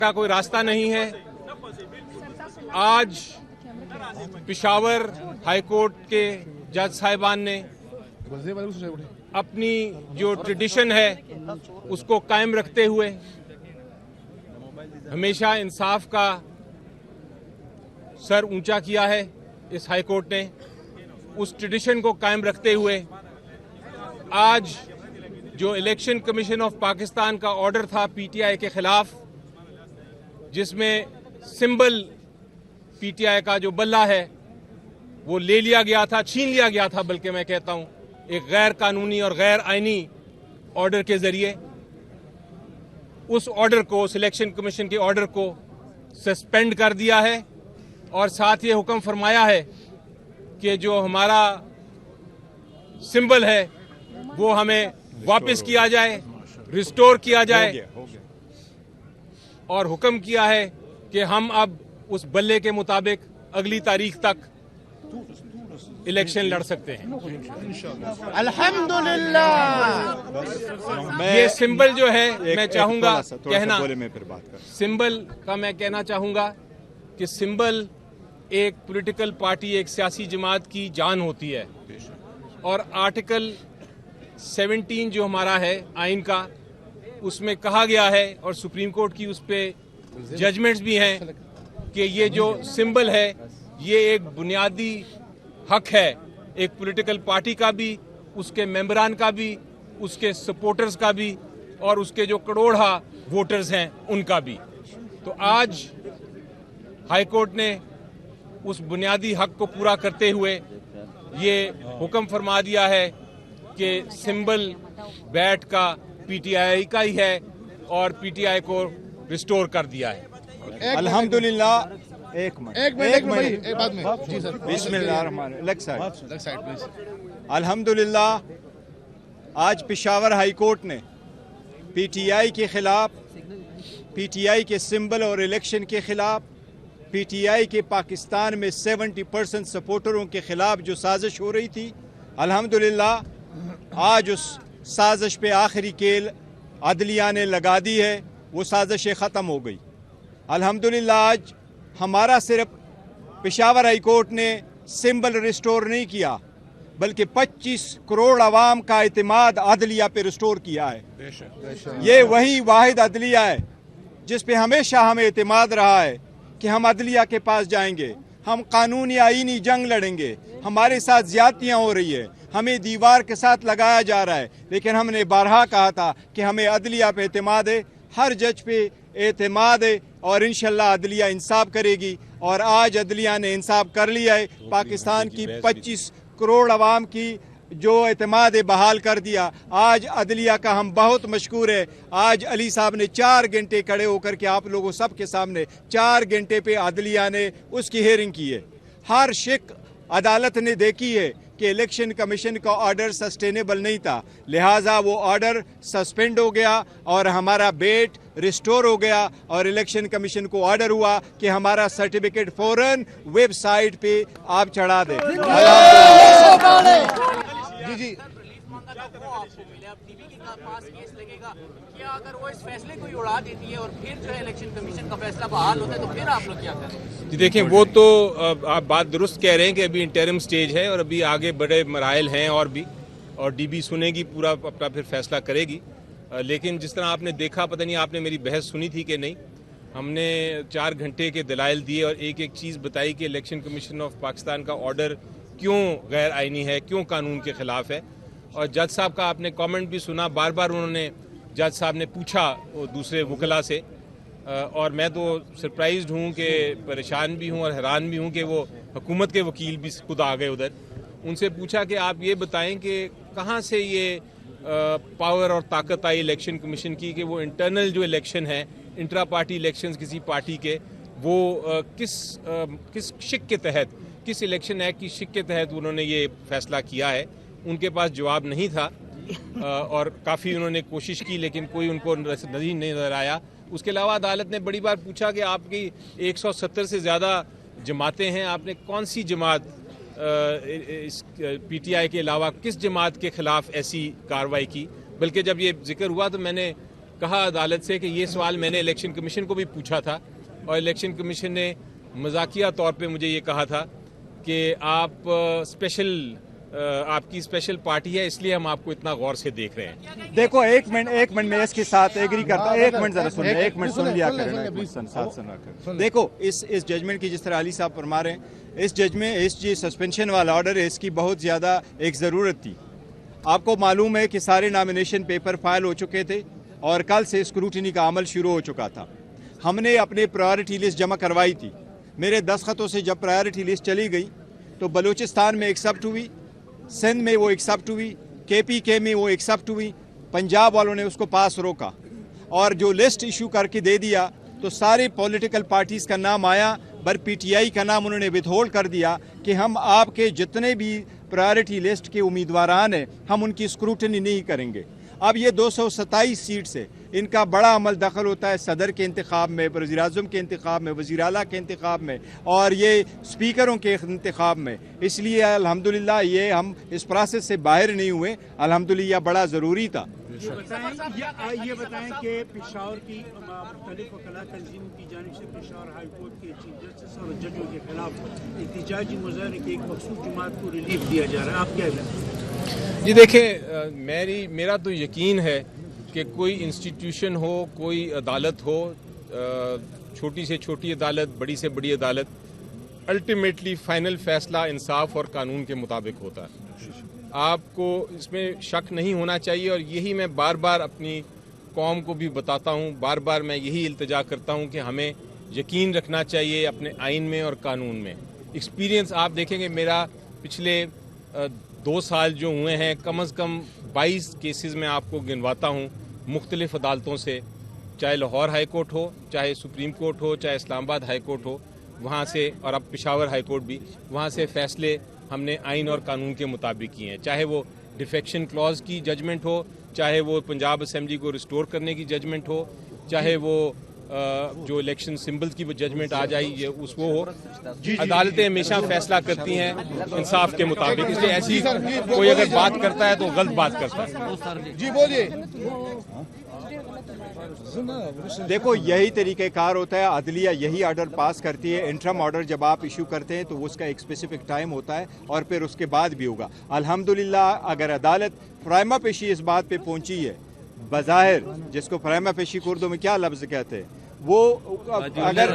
का कोई रास्ता नहीं है। आज पेशावर हाईकोर्ट के जज साहिबान ने अपनी जो ट्रेडिशन है उसको कायम रखते हुए हमेशा इंसाफ का सर ऊंचा किया है। इस हाईकोर्ट ने उस ट्रेडिशन को कायम रखते हुए आज जो इलेक्शन कमीशन ऑफ पाकिस्तान का ऑर्डर था पीटीआई के खिलाफ, जिसमें सिंबल पीटीआई का जो बल्ला है वो ले लिया गया था, छीन लिया गया था, बल्कि मैं कहता हूं एक गैर कानूनी और गैर आईनी ऑर्डर के जरिए, उस ऑर्डर को, सिलेक्शन कमीशन के ऑर्डर को सस्पेंड कर दिया है और साथ ये हुक्म फरमाया है कि जो हमारा सिंबल है वो हमें वापस किया जाए, रिस्टोर किया जाए। और हुक्म किया है कि हम अब उस बल्ले के मुताबिक अगली तारीख तक इलेक्शन लड़ सकते हैं। अल्हम्दुलिल्लाह। ये सिंबल जो है मैं चाहूंगा कहना, सिंबल का मैं कहना चाहूंगा कि सिंबल एक पॉलिटिकल पार्टी, एक सियासी जमात की जान होती है। और आर्टिकल 17 जो हमारा है आइन का, उसमें कहा गया है और सुप्रीम कोर्ट की उस पर जजमेंट्स भी हैं कि ये जो सिंबल है ये एक बुनियादी हक है, एक पॉलिटिकल पार्टी का भी, उसके मेंबरान का भी, उसके सपोर्टर्स का भी और उसके जो करोड़ा वोटर्स हैं उनका भी। तो आज हाई कोर्ट ने उस बुनियादी हक को पूरा करते हुए ये हुक्म फरमा दिया है कि सिंबल बैट का पीटीआई का ही है और पीटीआई को रिस्टोर कर दिया है। अल्हम्दुलिल्लाह। एक मिनट बाद में जी सर। बिस्मिल्लाह। अल्हम्दुलिल्लाह, आज पेशावर हाई कोर्ट ने पीटीआई के खिलाफ, पीटीआई के सिंबल और इलेक्शन के खिलाफ, पीटीआई के पाकिस्तान में 70% सपोर्टरों के खिलाफ जो साजिश हो रही थी, अल्हम्दुलिल्लाह आज उस साजिश पे आखिरी केल अदलिया ने लगा दी है। वो साजिशें ख़त्म हो गई। अल्हम्दुलिल्लाह आज हमारा सिर्फ पेशावर हाई कोर्ट ने सिंबल रिस्टोर नहीं किया, बल्कि 25 करोड़ अवाम का इतिमाद अदलिया पे रिस्टोर किया है। ये वही वाहिद अदलिया है जिस पे हमेशा हमें इतिमाद रहा है कि हम अदलिया के पास जाएंगे, हम कानूनी आईनी जंग लड़ेंगे। हमारे साथ ज्यादतियाँ हो रही है, हमें दीवार के साथ लगाया जा रहा है, लेकिन हमने बारहा कहा था कि हमें अदलिया पे एतमाद है, हर जज पे एतमाद है और इंशाल्लाह अदलिया इंसाफ करेगी। और आज अदलिया ने इंसाफ कर लिया है। पाकिस्तान की 25 करोड़ अवाम की जो एतमाद है बहाल कर दिया। आज अदलिया का हम बहुत मशकूर है। आज अली साहब ने 4 घंटे खड़े होकर के आप लोगों सब के सामने 4 घंटे पे अदलिया ने उसकी हेयरिंग की है। हर शिक अदालत ने देखी है कि इलेक्शन कमीशन का ऑर्डर सस्टेनेबल नहीं था, लिहाजा वो ऑर्डर सस्पेंड हो गया और हमारा बेट रिस्टोर हो गया। और इलेक्शन कमीशन को ऑर्डर हुआ कि हमारा सर्टिफिकेट फौरन वेबसाइट पे आप चढ़ा दें। जी जी। क्या अगर वो इस फैसले को उड़ा देती है और फिर जो है इलेक्शन कमीशन का फैसला बहाल होता है तो फिर आप लोग क्या करें? जी देखें, वो तो आप बात दुरुस्त कह रहे हैं कि अभी इंटरिम स्टेज है और अभी आगे बड़े मराइल हैं और डीबी सुनेगी, पूरा अपना फिर फैसला करेगी। लेकिन जिस तरह आपने देखा, पता नहीं आपने मेरी बहस सुनी थी कि नहीं, हमने 4 घंटे के दलाइल दिए और एक एक चीज़ बताई कि इलेक्शन कमीशन ऑफ पाकिस्तान का ऑर्डर क्यों गैर आइनी है, क्यों कानून के खिलाफ है। और जज साहब का आपने कमेंट भी सुना, बार बार उन्होंने, जज साहब ने पूछा वो दूसरे वकला से, और मैं तो सरप्राइज्ड हूँ कि परेशान भी हूँ और हैरान भी हूँ कि वो हुकूमत के वकील भी खुद आ गए उधर। उनसे पूछा कि आप ये बताएं कि कहाँ से ये पावर और ताकत आई इलेक्शन कमीशन की कि वो इंटरनल जो इलेक्शन है, इंट्रा पार्टी इलेक्शंस किसी पार्टी के, वो किस शिक के तहत, किस इलेक्शन एक्ट की शिक के तहत उन्होंने ये फैसला किया है। उनके पास जवाब नहीं था और काफ़ी उन्होंने कोशिश की लेकिन कोई उनको नहीं नजर आया। उसके अलावा अदालत ने बड़ी बार पूछा कि आपकी 170 से ज़्यादा जमातें हैं, आपने कौन सी जमात इस पीटीआई के अलावा किस जमात के खिलाफ ऐसी कार्रवाई की। बल्कि जब ये जिक्र हुआ तो मैंने कहा अदालत से कि ये सवाल मैंने इलेक्शन कमीशन को भी पूछा था और इलेक्शन कमीशन ने मजाकिया तौर पे मुझे ये कहा था कि आपकी स्पेशल पार्टी है इसलिए हम आपको इतना गौर से देख रहे हैं। देखो एक मिनट मैं इसके साथ एग्री करता हूँ। एक मिनट जरा सुन लिया, एक मिनट सुन लिया करें। देखो इस जजमेंट की जिस तरह अली साहब फरमा रहे हैं, इस जजमेंट इस जी सस्पेंशन वाला ऑर्डर है, इसकी बहुत ज़्यादा एक ज़रूरत थी। आपको मालूम है कि सारे नॉमिनेशन पेपर फाइल हो चुके थे और कल से स्क्रूटनी का अमल शुरू हो चुका था। हमने अपनी प्रायोरिटी लिस्ट जमा करवाई थी। मेरे दस्तखतों से जब प्रायोरिटी लिस्ट चली गई तो बलूचिस्तान में एक्सेप्ट हुई, सिंध में वो एक्सेप्ट हुई, KPK में वो एक्सेप्ट हुई, पंजाब वालों ने उसको पास रोका और जो लिस्ट इशू करके दे दिया तो सारी पॉलिटिकल पार्टीज़ का नाम आया, पर PTI का नाम उन्होंने विथहोल्ड कर दिया कि हम आपके जितने भी प्रायोरिटी लिस्ट के उम्मीदवारान हैं हम उनकी स्क्रूटनी नहीं करेंगे। अब ये 227 सीट से इनका बड़ा अमल दखल होता है सदर के इंतखाब में, वज़ीर-ए-आज़म के इंतखाब में, वज़ीर आला के इंतखाब में और ये स्पीकरों के इंतखाब में। इसलिए अल्हम्दुलिल्लाह ये हम इस प्रोसेस से बाहर नहीं हुए, अल्हम्दुलिल्लाह बड़ा ज़रूरी था। ये बताएं कि पेशावर की मुख्तलिफ वकला तंजीमों की जानिब से पेशावर हाई कोर्ट के चीफ जस्टिस और जजों के खिलाफ एहतजाजी मुज़ाहरे की एक मखसूस जमात को रिलीफ दिया जा रहा है, आप क्या कहते हैं? जी देखिए, मेरा तो यकीन है कि कोई इंस्टीट्यूशन हो, कोई अदालत हो, छोटी से छोटी अदालत, बड़ी से बड़ी अदालत, अल्टीमेटली फाइनल फैसला इंसाफ और कानून के मुताबिक होता है। आपको इसमें शक नहीं होना चाहिए और यही मैं बार बार अपनी कौम को भी बताता हूँ, बार बार मैं यही इल्तिजा करता हूँ कि हमें यकीन रखना चाहिए अपने आइन में और कानून में। एक्सपीरियंस आप देखेंगे मेरा पिछले 2 साल जो हुए हैं, कम से कम 22 केसेस में आपको गिनवाता हूँ मुख्तलिफ अदालतों से, चाहे लाहौर हाई कोर्ट हो, चाहे सुप्रीम कोर्ट हो, चाहे इस्लामाबाद हाई कोर्ट हो, वहाँ से, और अब पेशावर हाई कोर्ट भी, वहाँ से फैसले हमने आइन और कानून के मुताबिक किए हैं। चाहे वो डिफेक्शन क्लॉज की जजमेंट हो, चाहे वो पंजाब असेंबली को रिस्टोर करने की जजमेंट हो, चाहे वो जो इलेक्शन सिंबल्स की वो जजमेंट आ जाए ये वो हो, अदालतें हमेशा फैसला करती हैं इंसाफ के मुताबिक। इसलिए ऐसी कोई अगर बात करता है तो गलत बात करता है। जी बोलिए। देखो यही तरीक़ेकार होता है, अदलिया यही ऑर्डर पास करती है। इंटरम ऑर्डर जब आप इशू करते हैं तो उसका एक स्पेसिफिक टाइम होता है और फिर उसके बाद भी होगा। अल्हम्दुलिल्लाह अगर अदालत प्राइमा पेशी इस बात पे पहुंची है, बज़ाहिर, जिसको प्राइमा पेशी उर्दू में क्या लफ्ज़ कहते हैं, वो अगर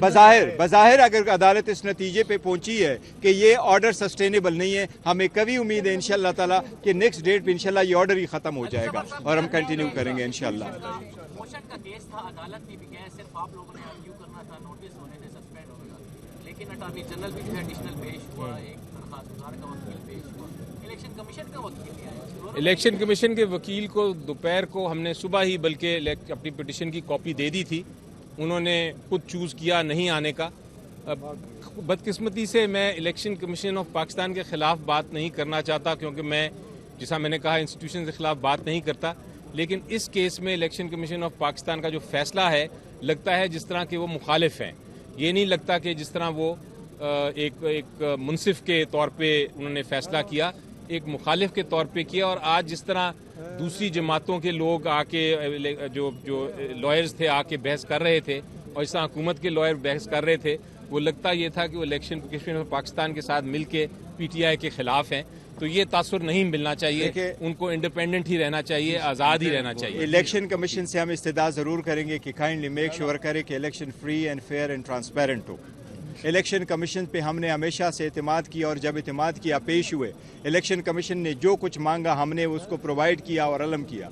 बज़ाहिर अगर अदालत इस नतीजे पे पहुंची है कि ये ऑर्डर सस्टेनेबल नहीं है, हमें कभी उम्मीद है इंशाअल्लाह ताला कि नेक्स्ट डेट पे इंशाअल्लाह ये ऑर्डर ही ख़त्म हो जाएगा और हम कंटिन्यू करेंगे इंशाअल्लाह। मोशन का केस था, अदालत ने भी कहा सिर्फ आप लोगों ने आर्ग्यू करना था, नोटिस होने से सस्पेंड होगा, लेकिन अटॉर्नी जनरल भी जो है एडिशनल पेश हुआ, एक दरखास्तदार का वकील पेश हुआ, इलेक्शन कमीशन का वकील भी आया। इलेक्शन कमीशन के वकील को दोपहर को हमने सुबह ही बल्कि अपनी पिटिशन की कॉपी दे दी थी, उन्होंने खुद चूज़ किया नहीं आने का। बदकिस्मती से मैं इलेक्शन कमीशन ऑफ पाकिस्तान के ख़िलाफ़ बात नहीं करना चाहता, क्योंकि मैं, जैसा मैंने कहा, इंस्टीट्यूशन के ख़िलाफ़ बात नहीं करता, लेकिन इस केस में इलेक्शन कमीशन ऑफ पाकिस्तान का जो फ़ैसला है, लगता है जिस तरह के वो मुखालिफ हैं। ये नहीं लगता कि जिस तरह वो एक मुनसिफ के तौर पे उन्होंने फ़ैसला किया, एक मुखालिफ के तौर पे किया। और आज जिस तरह दूसरी जमातों के लोग आके, जो लॉयर्स थे, आके बहस कर रहे थे और इस तरह हुकूमत के लॉयर बहस कर रहे थे, वो लगता ये था कि वो इलेक्शन कमीशन ऑफ पाकिस्तान के साथ मिल के PTI के ख़िलाफ़ हैं। तो ये तासुर नहीं मिलना चाहिए, उनको इंडिपेंडेंट ही रहना चाहिए, आज़ाद ही रहना चाहिए। इलेक्शन कमीशन से हम इस्तदा ज़रूर करेंगे कि काइंडली मेक श्योर करे कि election free and fair and transparent हो। इलेक्शन कमीशन पे हमने हमेशा से एतमाद किया और जब एतमाद किया पेश हुए, इलेक्शन कमीशन ने जो कुछ मांगा हमने उसको प्रोवाइड किया और अलम किया।